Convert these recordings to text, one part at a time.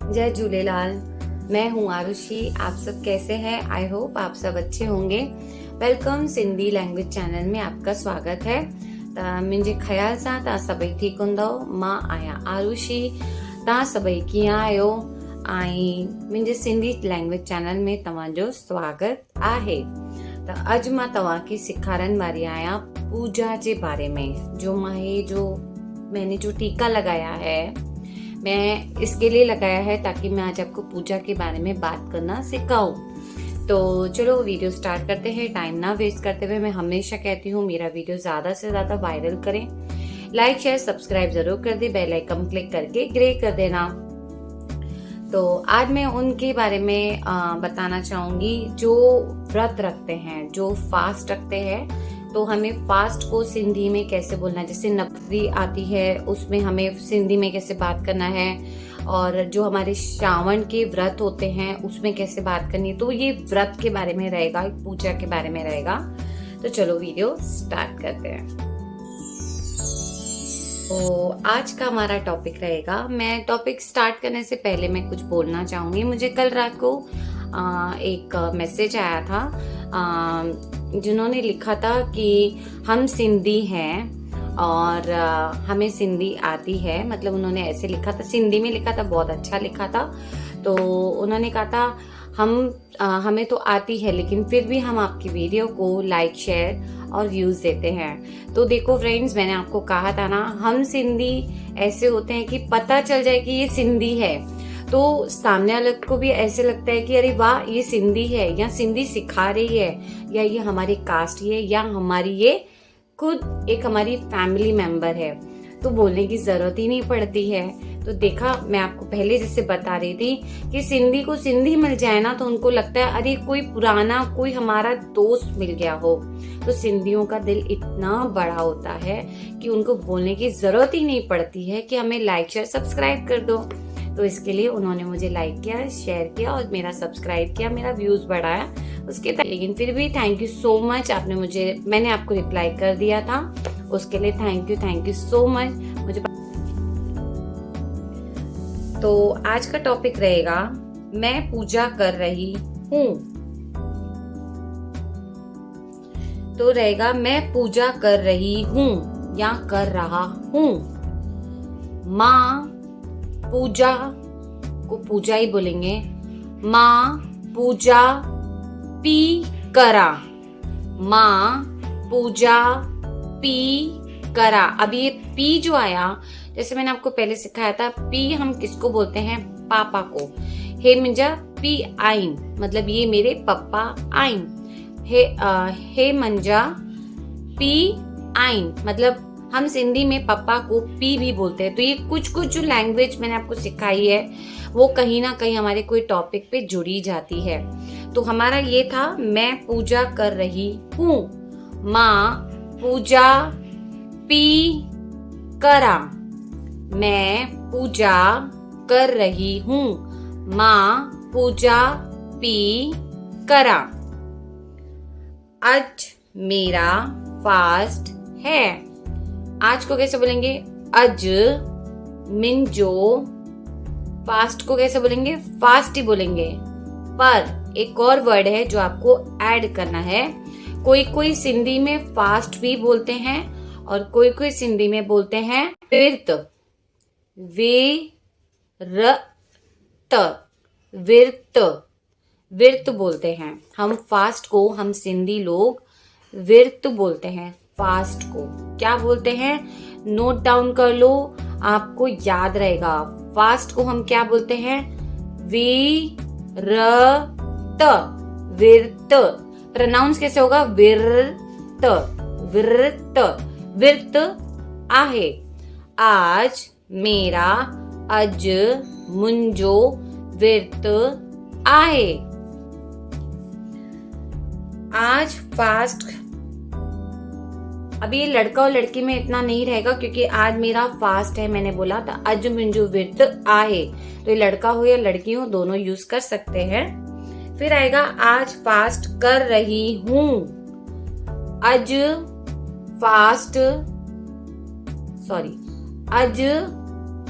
जय झूलेलाल। मैं हूँ आरुषि। आप सब कैसे हैं? आई होप आप सब अच्छे होंगे। वेलकम सिंधी लैंग्वेज चैनल में आपका स्वागत है। मुंहिंजे ख़्याल सां तव्हां सभई ठीकु हूंदव। मां आहियां आरुषि। तव्हां सभई कीअं आहियो? ऐं मुंहिंजे सिंधी लैंग्वेज चैनल में तव्हांजो स्वागत आहे। त अॼु मां तव्हांखे सेखारण वारी आहियां पूजा जे बारे में। जो मैंने जो टीका लगाया है, मैं इसके लिए लगाया है ताकि मैं आज आपको पूजा के बारे में बात करना सिखाऊं। तो चलो वीडियो स्टार्ट करते हैं। टाइम ना वेस्ट करते हुए मैं हमेशा कहती हूँ मेरा वीडियो ज़्यादा से ज़्यादा वायरल करें। लाइक शेयर सब्सक्राइब जरूर कर दे, बेल आइकन क्लिक करके ग्रे कर देना। तो आज मैं उनके बारे में बताना चाहूँगी जो व्रत रखते हैं, जो फास्ट रखते हैं। तो हमें फास्ट को सिंधी में कैसे बोलना है, जैसे नवरात्रि आती है उसमें हमें सिंधी में कैसे बात करना है, और जो हमारे श्रावण के व्रत होते हैं उसमें कैसे बात करनी है। तो ये व्रत के बारे में रहेगा, पूजा के बारे में रहेगा। तो चलो वीडियो स्टार्ट करते हैं। तो आज का हमारा टॉपिक रहेगा। मैं टॉपिक स्टार्ट करने से पहले मैं कुछ बोलना चाहूँगी। मुझे कल रात को एक मैसेज आया था जिन्होंने लिखा था कि हम सिंधी हैं और हमें सिंधी आती है। मतलब उन्होंने ऐसे लिखा था, सिंधी में लिखा था, बहुत अच्छा लिखा था। तो उन्होंने कहा था हमें तो आती है लेकिन फिर भी हम आपकी वीडियो को लाइक शेयर और व्यूज देते हैं। तो देखो फ्रेंड्स, मैंने आपको कहा था ना, हम सिंधी ऐसे होते हैं कि पता चल जाए कि ये सिंधी है तो सामने वाले को भी ऐसे लगता है कि अरे वाह ये सिंधी है, या सिंधी सिखा रही है, या ये हमारी कास्ट ही है, या हमारी ये खुद एक हमारी फैमिली मेंबर है। तो बोलने की जरूरत ही नहीं पड़ती है। तो देखा, मैं आपको पहले जैसे बता रही थी कि सिंधी को सिंधी मिल जाए ना तो उनको लगता है अरे कोई पुराना, कोई हमारा दोस्त मिल गया हो। तो सिंधियों का दिल इतना बड़ा होता है कि उनको बोलने की जरूरत ही नहीं पड़ती है कि हमें लाइक शेयर सब्सक्राइब कर दो। तो इसके लिए उन्होंने मुझे लाइक किया, शेयर किया और मेरा सब्सक्राइब किया, मेरा व्यूज बढ़ाया उसके। लेकिन फिर भी थैंक यू सो मच। मैंने आपको रिप्लाई कर दिया था, उसके लिए थैंक यू सो मच मुझे। तो आज का टॉपिक रहेगा मैं पूजा कर रही हूँ। तो रहेगा मैं पूजा कर रही हूँ या कर रहा हूँ। माँ पूजा को पूजा ही बोलेंगे। माँ पूजा पी करा। माँ पूजा पी करा। अब ये पी जो आया, जैसे मैंने आपको पहले सिखाया था, पी हम किसको बोलते हैं? पापा को। हे मुंजा पी आइन, मतलब ये मेरे पापा आइन। हे मंजा पी आइन, मतलब हम सिंधी में पापा को पी भी बोलते हैं। तो ये कुछ जो लैंग्वेज मैंने आपको सिखाई है वो कहीं ना कहीं हमारे कोई टॉपिक पे जुड़ी जाती है। तो हमारा ये था मैं पूजा कर रही हूँ। माँ पूजा पी करा। मैं पूजा कर रही हूँ। माँ पूजा पी करा। आज मेरा फास्ट है। आज को कैसे बोलेंगे? अज मिंजो। फास्ट को कैसे बोलेंगे? फास्ट ही बोलेंगे। पर एक और वर्ड है जो आपको ऐड करना है। कोई सिंधी में फास्ट भी बोलते हैं और कोई सिंधी में बोलते हैं विर्त। विर्त बोलते हैं। हम फास्ट को, हम सिंधी लोग विर्त बोलते हैं। फास्ट को क्या बोलते हैं? नोट डाउन कर लो, आपको याद रहेगा। फास्ट को हम क्या बोलते हैं? विर्त। प्रोनाउंस कैसे होगा? विर्त आहे। आज मेरा, अज मुंजो विर्त आहे। आज फास्ट। अभी ये लड़का और लड़की में इतना नहीं रहेगा क्योंकि आज मेरा फास्ट है, मैंने बोला था। अज मुंजो विर्त आहे, तो ये लड़का हो या लड़की हो दोनों यूज कर सकते हैं। फिर आएगा आज फास्ट कर रही हूँ। अज फास्ट, अज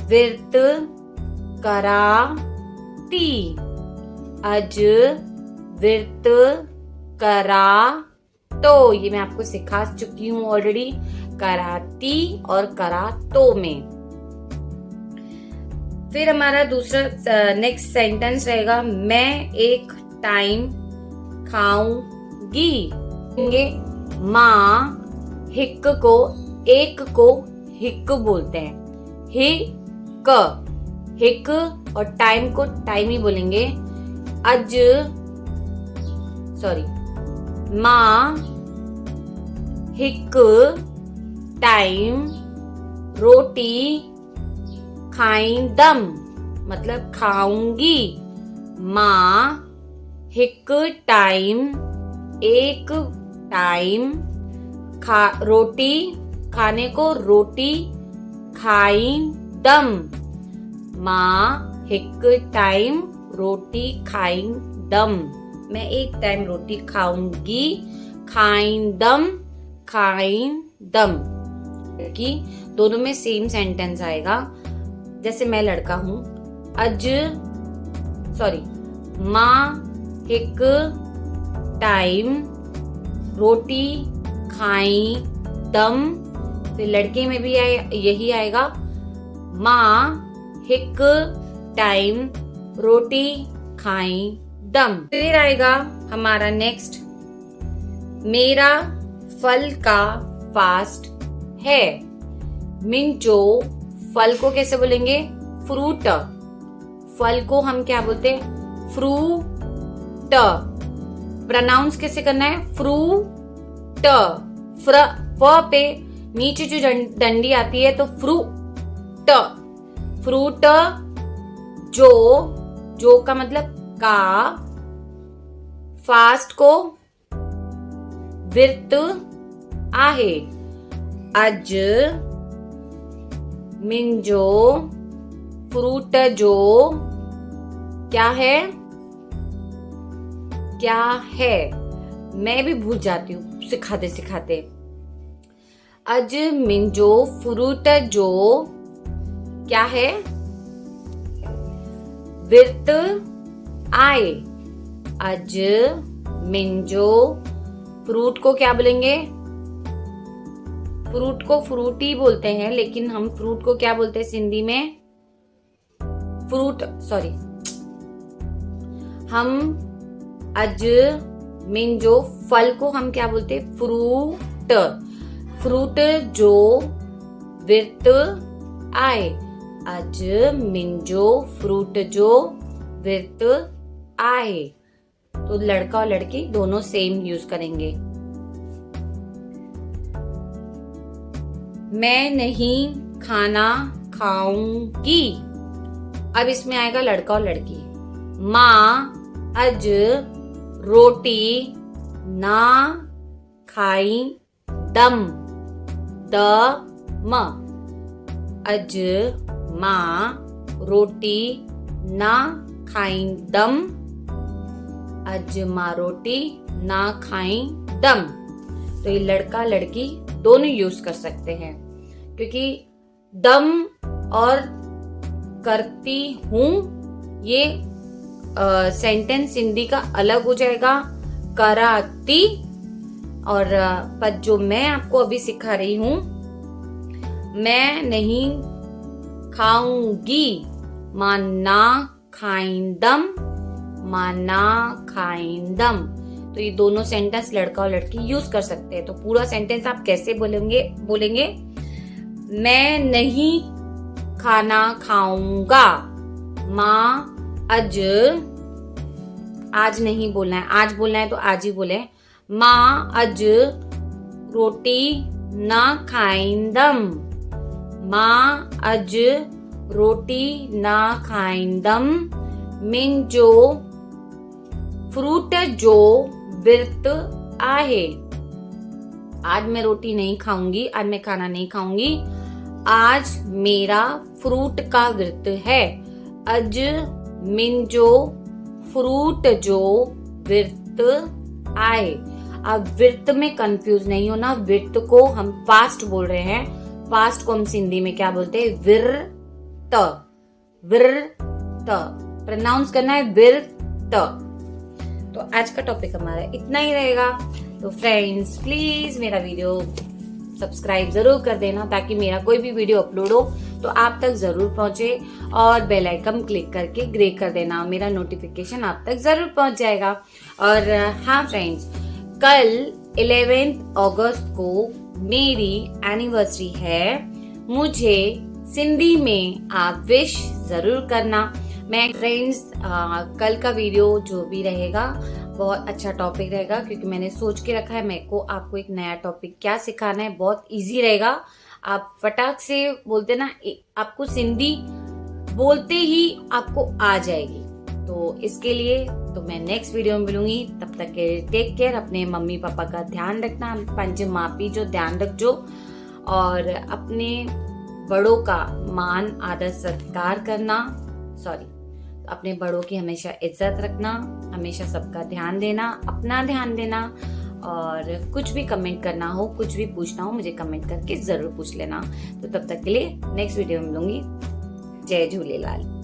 विर्त करा कराती, अज विर्त करा तो, ये मैं आपको सिखा चुकी हूँ ऑलरेडी, कराती और करा तो में। फिर हमारा दूसरा नेक्स्ट सेंटेंस रहेगा, मैं एक टाइम खाऊंगी। माँ हिक को, एक को हिक बोलते हैं, हिक, हिक, और टाइम को टाइम ही बोलेंगे। अज, सॉरी, माँ हिक टाइम रोटी खाईंदम, मतलब खाऊंगी। माँ हिक टाइम, एक टाइम, रोटी, खाने को रोटी खाईंदम। माँ हिक टाइम रोटी खाईंदम, मैं एक टाइम रोटी खाऊंगी। खाईंदम, खाईंदम, कि दोनों में सेम सेंटेंस आएगा। जैसे मैं लड़का हूं, अज, सॉरी, माँ हिक टाइम रोटी खाई दम, फिर लड़के में भी यही आएगा, माँ हिक टाइम रोटी खाई दम। फिर आएगा हमारा नेक्स्ट, मेरा फल का फास्ट है। मिंजो, फल को कैसे बोलेंगे? फ्रूट। फल को हम क्या बोलते हैं? फ्रूट। प्रोनाउंस कैसे करना है? फ्रूट। फ पे नीचे जो डंडी आती है तो फ्रूट। फ्रूट, जो का मतलब का, फास्ट को विर्त आहे। अज मिंजो फ्रूट जो क्या है? क्या है? मैं भी भूल जाती हूँ सिखाते सिखाते। अज मिंजो फ्रूट जो क्या है? विर्त आए। अज मिंजो फ्रूट को क्या बोलेंगे? फ्रूट को फ्रूटी बोलते हैं, लेकिन हम फ्रूट को क्या बोलते हैं सिंधी में? फ्रूट, सॉरी, हम अज मिंजो फल को हम क्या बोलते हैं? फ्रूट। फ्रूट जो विर्त आए। अज मिंजो फ्रूट जो विर्त आए। तो लड़का और लड़की दोनों सेम यूज करेंगे। मैं नहीं खाना खाऊंगी। अब इसमें आएगा लड़का और लड़की। माँ अज रोटी ना खाई दम। दम। अज माँ रोटी ना खाई दम। अज माँ रोटी ना खाई दम। तो ये लड़का लड़की दोनों यूज कर सकते हैं, क्योंकि दम और करती हूं ये सेंटेंस हिंदी का अलग हो जाएगा, कराती। और पर जो मैं आपको अभी सिखा रही हूं, मैं नहीं खाऊंगी, माना खाइंदम, माना खाइंदम। तो ये दोनों सेंटेंस लड़का और लड़की यूज कर सकते हैं। तो पूरा सेंटेंस आप कैसे बोलेंगे? मैं नहीं खाना खाऊंगा। माँ आज नहीं बोलना है, आज बोलना है तो आज ही बोले। माँ अज रोटी ना खाइंदम। माँ अज रोटी ना खाइंदम। मिंजो फ्रूट जो विर्त आहे। आज मैं रोटी नहीं खाऊंगी, आज मैं खाना नहीं खाऊंगी, आज मेरा फ्रूट का विर्त है। अज मिंजो फ्रूट जो विर्त आए। अब विर्त में कंफ्यूज नहीं होना, विर्त को हम पास्ट बोल रहे हैं, पास्ट को हम सिंधी में क्या बोलते हैं? विर्त। विर्त। प्रोनाउंस करना है विल त। तो आज का टॉपिक हमारा इतना ही रहेगा। तो फ्रेंड्स प्लीज मेरा वीडियो सब्सक्राइब जरूर कर देना ताकि मेरा कोई भी वीडियो अपलोड हो तो आप तक जरूर पहुंचे, और बेल आइकन क्लिक करके ग्रे कर देना, मेरा नोटिफिकेशन आप तक जरूर पहुंच जाएगा। और हाँ फ्रेंड्स, कल 11 अगस्त को मेरी एनिवर्सरी है। मुझे सिंधी में आप विश जरूर करना। मैं फ्रेंड्स कल का वीडियो जो भी रहेगा बहुत अच्छा टॉपिक रहेगा, क्योंकि मैंने सोच के रखा है मेरे को आपको एक नया टॉपिक क्या सिखाना है। बहुत इजी रहेगा, आप फटाक से बोलते ना, आपको सिंधी बोलते ही आपको आ जाएगी। तो इसके लिए तो मैं नेक्स्ट वीडियो में मिलूंगी। तब तक के टेक केयर, अपने मम्मी पापा का ध्यान रखना, पंज मापी जो ध्यान रखो, और अपने बड़ों का मान आदर सत्कार करना, अपने बड़ों की हमेशा इज्जत रखना, हमेशा सबका ध्यान देना, अपना ध्यान देना। और कुछ भी कमेंट करना हो, कुछ भी पूछना हो, मुझे कमेंट करके जरूर पूछ लेना। तो तब तक के लिए नेक्स्ट वीडियो में मिलूंगी। जय झूलेलाल।